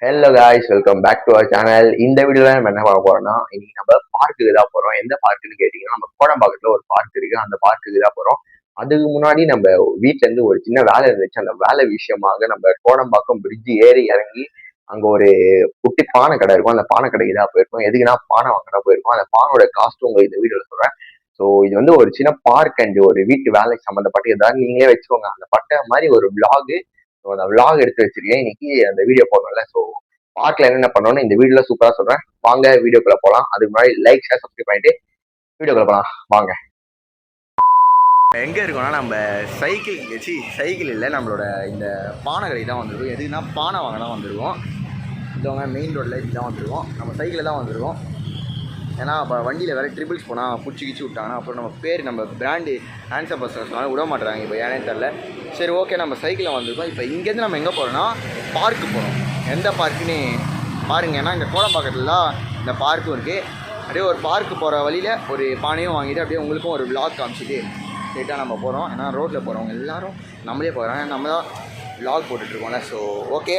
Hello guys, welcome back to our channel. இந்த வீடியோல நம்ம என்ன பார்க்க போறோம்னா, இன்னைக்கு நம்ம பார்க்குக்கு தான் போறோம். எந்த பார்க்குன்னு கேட்டீங்கன்னா, நம்ம கோடம்பாக்கத்துல ஒரு பார்க் இருக்கு. அந்த பார்க்குக்கு தான் போறோம். அதுக்கு முன்னாடி நம்ம வீட்ல இருந்து ஒரு சின்ன வேலை இருந்துச்சு. அந்த வேலை விஷயமாக நம்ம கோடம்பாக்கம் பிரிட்ஜ் ஏறி இறங்கி அங்க ஒரு குட்டி பானை கடை இருக்கும். அந்த பானை கடைக்கு தான் போயிருக்கோம். எதுக்குன்னா பானை வாங்க போயிருக்கோம். அந்த பானோட காஸ்ட் உங்களுக்கு இந்த வீடியோல சொல்றேன். ஸோ இது வந்து ஒரு சின்ன பார்க் அண்ட் ஒரு வீட்டு வேலைக்கு சம்மந்தப்பட்ட ஏதாவது நீங்களே வச்சுக்கோங்க. அந்த பட்ட மாதிரி ஒரு விளாக். அந்த விளாக் எடுத்து வச்சிருக்கேன். இன்னைக்கு அந்த வீடியோ போடணும்ல. ஸோ பார்க்ல என்னென்ன பண்ணணும்னு இந்த வீடியோல சூப்பரா சொல்றேன். வாங்க வீடியோக்குள்ள போலாம். அதுக்கு முன்னாடி லைக், ஷேர், சப்ஸ்கிரைப் பண்ணிட்டு வீடியோக்குள்ள போலாம். வாங்க. எங்கே இருக்கோம்னா நம்ம சைக்கிள் இல்லை, நம்மளோட இந்த பானை கடை தான் வந்துருக்கோம். எதுக்குன்னா பானை வாங்க தான் வந்துருக்கோம். இதவங்க மெயின் ரோட்டில் இப்படி தான் வந்துருக்கோம். நம்ம சைக்கிளில் தான் வந்துருக்கோம். ஏன்னா இப்போ வண்டியில் வேறு ட்ரிபிள்ஸ் போனால் பிடிச்சி விட்டாங்கன்னா அப்புறம் நம்ம பேர் நம்ம பிராண்டு ஆன்சர் பர்சன்ஸ் விட மாட்டுறாங்க. இப்போ ஏனே தெரில. சரி, ஓகே, நம்ம சைக்கிளில் வந்துருக்கோம். இப்போ இங்கேருந்து நம்ம எங்கே போகிறோம்னா பார்க்கு போகிறோம். எந்த பார்க்குன்னு பாருங்கள். ஏன்னா இந்த கோடம்பாக்கத்தில் தான் இந்த பார்க்கும் இருக்குது. அப்படியே ஒரு பார்க்கு போகிற வழியில் ஒரு பானையும் வாங்கிட்டு அப்படியே உங்களுக்கும் ஒரு விளாக் காமிச்சிட்டு ஸ்ட்ரெயிட்டாக நம்ம போகிறோம். ஏன்னா ரோட்டில் போகிறவங்க எல்லோரும் நம்மளே போகிறாங்க, நம்ம தான் விளாக் போட்டுட்ருக்கோம்ல. ஸோ ஓகே,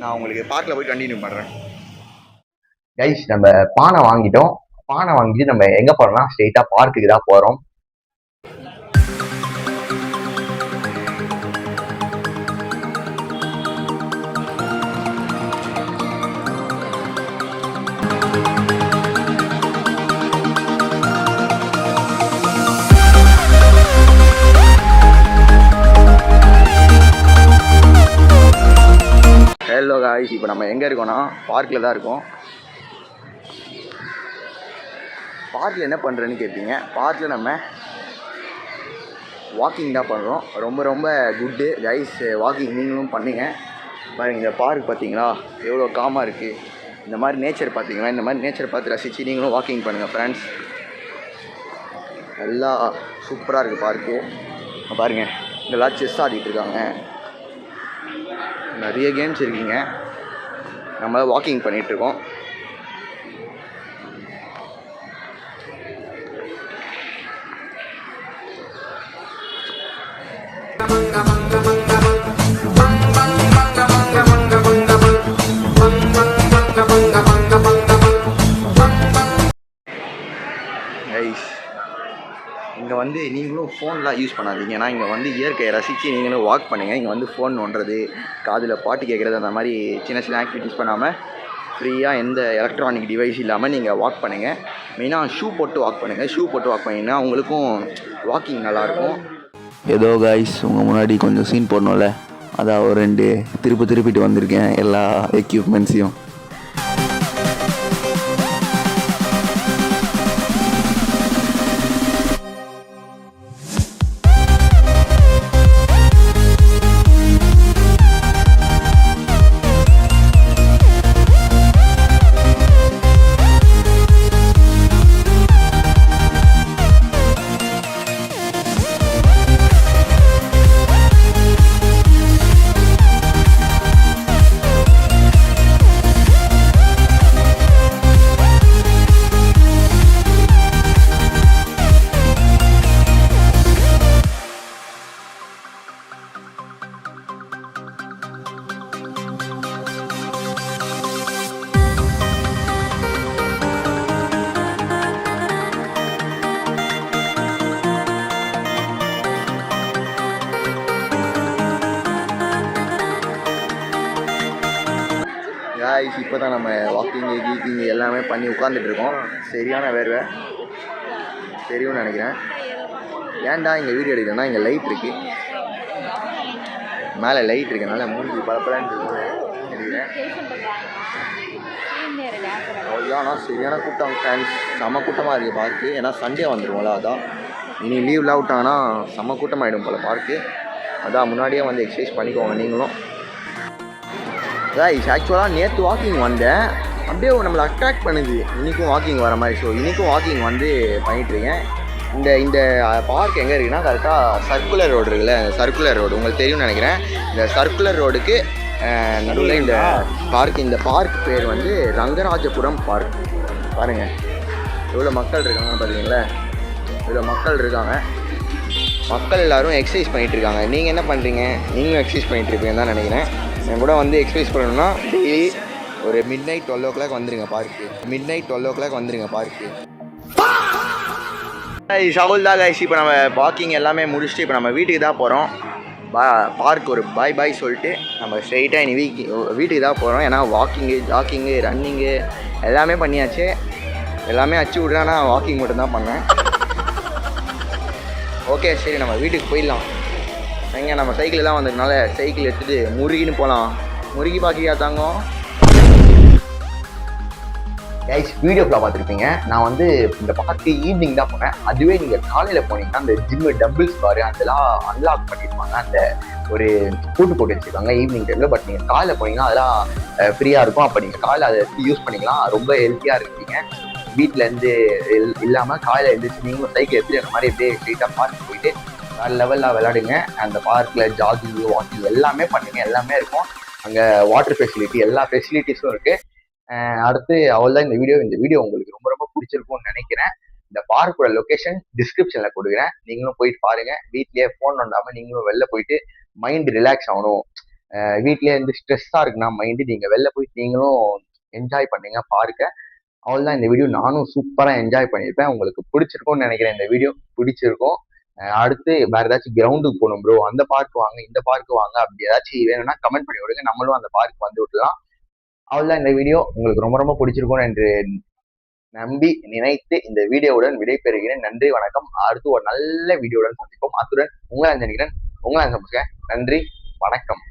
நான் உங்களுக்கு பார்க்கில் போய் கண்டினியூ பண்ணுறேன். கைஸ், நம்ம பானை வாங்கிட்டோம். பானை வாங்கிட்டு நம்ம எங்கே போகிறோம்னா ஸ்ட்ரெயிட்டாக பார்க்குக்கு தான் போகிறோம். ஹலோ காய்ஸ், இப்போ நம்ம எங்கே இருக்கோம்னா பார்க்கில் தான் இருக்கோம். பார்க்கில் என்ன பண்ணுறேன்னு கேட்பீங்க. பார்க்கில் நம்ம வாக்கிங் தான் பண்ணுறோம். ரொம்ப ரொம்ப குட்டு கைஸ். வாக்கிங் நீங்களும் பண்ணுங்க. பாருங்கள், இந்த பார்க் பார்த்தீங்களா எவ்வளோ காமாக இருக்குது. இந்த மாதிரி நேச்சர் பார்த்தீங்களா, இந்த மாதிரி நேச்சர் பார்த்து ரசித்து நீங்களும் வாக்கிங் பண்ணுங்கள் ஃப்ரெண்ட்ஸ். நல்லா சூப்பராக இருக்குது பார்க்கு. பாருங்கள், இதெல்லாம் செஸ் ஆடிட்டுருக்காங்க. நிறைய கேம்ஸ் இருக்குங்க. நம்ம வாக்கிங் பண்ணிகிட்ருக்கோம். இங்கே வந்து நீங்களும் ஃபோன்லாம் யூஸ் பண்ணாதீங்க. ஏன்னா இங்கே வந்து இயற்கையை ரசித்து நீங்களும் வாக் பண்ணுங்கள். இங்கே வந்து ஃபோன் நோண்டுறது, காதில் பாட்டு கேட்குறது, அந்த மாதிரி சின்ன சின்ன ஆக்டிவிட்டீஸ் பண்ணாமல் ஃப்ரீயாக எந்த எலக்ட்ரானிக் டிவைஸ் இல்லாமல் நீங்கள் வாக் பண்ணுங்கள். மெயினாக ஷூ போட்டு வாக் பண்ணுங்கள். ஷூ போட்டு வாக் பண்ணிங்கன்னா உங்களுக்கும் வாக்கிங் நல்லாயிருக்கும். ஏதோ காய்ஸ், உங்கள் முன்னாடி கொஞ்சம் சீன் போடணும்ல, அதான் ஒரு 2 திருப்பிட்டு வந்திருக்கேன் எல்லா எக்யூப்மெண்ட்ஸையும். காய்ஸ், இப்போ தான் நம்ம வாக்கிங்கு கீக்கிங்கு எல்லாமே பண்ணி உட்காந்துட்ருக்கோம். சரியான வேர்வை தெரியும்னு நினைக்கிறேன். ஏன்டா இங்கே வீடியோ எடுக்கிறேன்னா இங்கே லைட் இருக்குது, மேலே லைட் இருக்கனால மூஞ்சி பரப்பலான்னு எடுக்கிறேன். அவ்வளோதான். சரியான கூட்டம் ஃப்ரெண்ட்ஸ், செம்ம கூட்டமாக இருக்குது பார்க்கு. ஏன்னா சண்டே வந்துடுவோம்ல, அதான் இனி லீவ்லாம் விட்டாங்கன்னா செம்ம கூட்டமாகிடும் போல் பார்க்கு. அதான் முன்னாடியே வந்து எக்ஸசைஸ் பண்ணிக்கோங்க நீங்களும். கைஸ், ஆக்சுவலாக நேற்று வாக்கிங் வந்தேன், அப்படியே நம்மளை அட்ராக்ட் பண்ணுது இன்றைக்கும் வாக்கிங் வர மாதிரி. ஸோ இன்றைக்கும் வாக்கிங் வந்து பண்ணிகிட்ருக்கேன். இந்த பார்க் எங்கே இருக்குன்னா கரெக்டாக சர்க்குலர் ரோடு இருக்குல்ல, சர்க்குலர் ரோடு உங்களுக்கு தெரியும்னு நினைக்கிறேன். இந்த சர்க்குலர் ரோடுக்கு நடுவில் இந்த பார்க் பேர் வந்து ரங்கராஜபுரம் பார்க். பாருங்கள் எவ்வளோ மக்கள் இருக்காங்கன்னு பார்த்தீங்களா, இவ்வளோ மக்கள் இருக்காங்க. மக்கள் எல்லோரும் எக்ஸசைஸ் பண்ணிகிட்ருக்காங்க. நீங்கள் என்ன பண்ணுறீங்க? நீங்களும் எக்ஸசைஸ் பண்ணிகிட்ருப்பீங்கன்னு தான் நினைக்கிறேன். என் கூட வந்து எக்ஸசைஸ் பண்ணணும்னா டெய்லி ஒரு மிட் நைட் 12 o'clock வந்துருங்க பார்க்கு. மிட் நைட் 12 o'clock வந்துருங்க பார்க்கு. ஷவுல் தான் கைஸ். இப்போ நம்ம வாக்கிங் எல்லாமே முடிச்சுட்டு இப்போ நம்ம வீட்டுக்கு தான் போகிறோம். பார்க் ஒரு பாய் பாய் சொல்லிட்டு நம்ம ஸ்ட்ரெயிட்டாக இனி வீட்டுக்கு தான் போகிறோம். ஏன்னா வாக்கிங்கு, ஜாக்கிங்கு, ரன்னிங்கு எல்லாமே பண்ணியாச்சு. எல்லாமே அச்சு விட்றேன். நான் வாக்கிங் மட்டும்தான் பண்ணேன். ஓகே, சரி நம்ம வீட்டுக்கு போயிடலாம். எங்கே நம்ம சைக்கிள் தான் வந்ததுனால சைக்கிள் எடுத்துகிட்டு முருகின்னு போகலாம். முருகி பாக்கியா தாங்க கைஸ். வீடியோக்குள்ள பார்த்துருப்பீங்க. நான் வந்து இந்த பார்க்கு ஈவினிங் தான் போனேன். அதுவே நீங்கள் காலையில் போனீங்கன்னா அந்த ஜிம்மு டம்பிள்ஸ் பாரு அதெல்லாம் அன்லாக் பண்ணியிருப்பாங்க. அந்த ஒரு பூட்டு போட்டு வச்சுருக்காங்க ஈவினிங் டைமில். பட் நீங்கள் காலையில் போனீங்கன்னா அதெல்லாம் ஃப்ரீயாக இருக்கும். அப்போ நீங்கள் காலையில் அதை யூஸ் பண்ணிக்கலாம். ரொம்ப ஹெல்த்தியாக இருக்கீங்க. வீட்டிலேருந்து இல்லாமல் காலையில் எழுந்திரிச்சு நீங்களும் சைக்கிள் எடுத்து அந்த மாதிரி அப்படியே ஸ்ட்ரெயிட்டாக பார்க் போயிட்டு வேறு லெவலில் விளையாடுங்க. அந்த பார்க்கில் ஜாகிங், வாக்கிங் எல்லாமே பண்ணுங்க. எல்லாமே இருக்கும் அங்கே. வாட்டர் ஃபெசிலிட்டி எல்லா ஃபெசிலிட்டிஸும் இருக்குது. அடுத்து அவ்வளோதான் இந்த வீடியோ உங்களுக்கு ரொம்ப ரொம்ப பிடிச்சிருக்கும்னு நினைக்கிறேன். இந்த பார்க்கோட லொக்கேஷன் டிஸ்கிரிப்ஷனில் கொடுக்குறேன். நீங்களும் போயிட்டு பாருங்கள். வீட்லேயே ஃபோன் நோண்டாமல் நீங்களும் வெளில போயிட்டு மைண்ட் ரிலாக்ஸ் ஆகணும். வீட்லேயே இருந்து ஸ்ட்ரெஸ்ஸாக இருக்குன்னா மைண்டு, நீங்கள் வெளில போயிட்டு நீங்களும் என்ஜாய் பண்ணுங்க பார்க்க. அவ்வளோதான் இந்த வீடியோ. நானும் சூப்பராக என்ஜாய் பண்ணியிருப்பேன். உங்களுக்கு பிடிச்சிருக்கும்னு நினைக்கிறேன். இந்த வீடியோ பிடிச்சிருக்கும். அடுத்து வேறு ஏதாச்சும் கிரவுண்டுக்கு போகணும் ப்ரோ, அந்த பார்க் வாங்க, இந்த பார்க்கு வாங்க, அப்படி ஏதாச்சும் வேணும்னா கமெண்ட் பண்ணி விடுங்க. நம்மளும் அந்த பார்க் வந்து விட்டுலாம். அவ்வளோதான் இந்த வீடியோ. உங்களுக்கு ரொம்ப ரொம்ப பிடிச்சிருக்கும் என்று நம்பி நினைத்து இந்த வீடியோவுடன் விடைபெறுகிறேன். நன்றி, வணக்கம். அடுத்து ஒரு நல்ல வீடியோவுடன் சந்திப்போம். அத்துடன் உங்களை நினைக்கிறேன். நன்றி, வணக்கம்.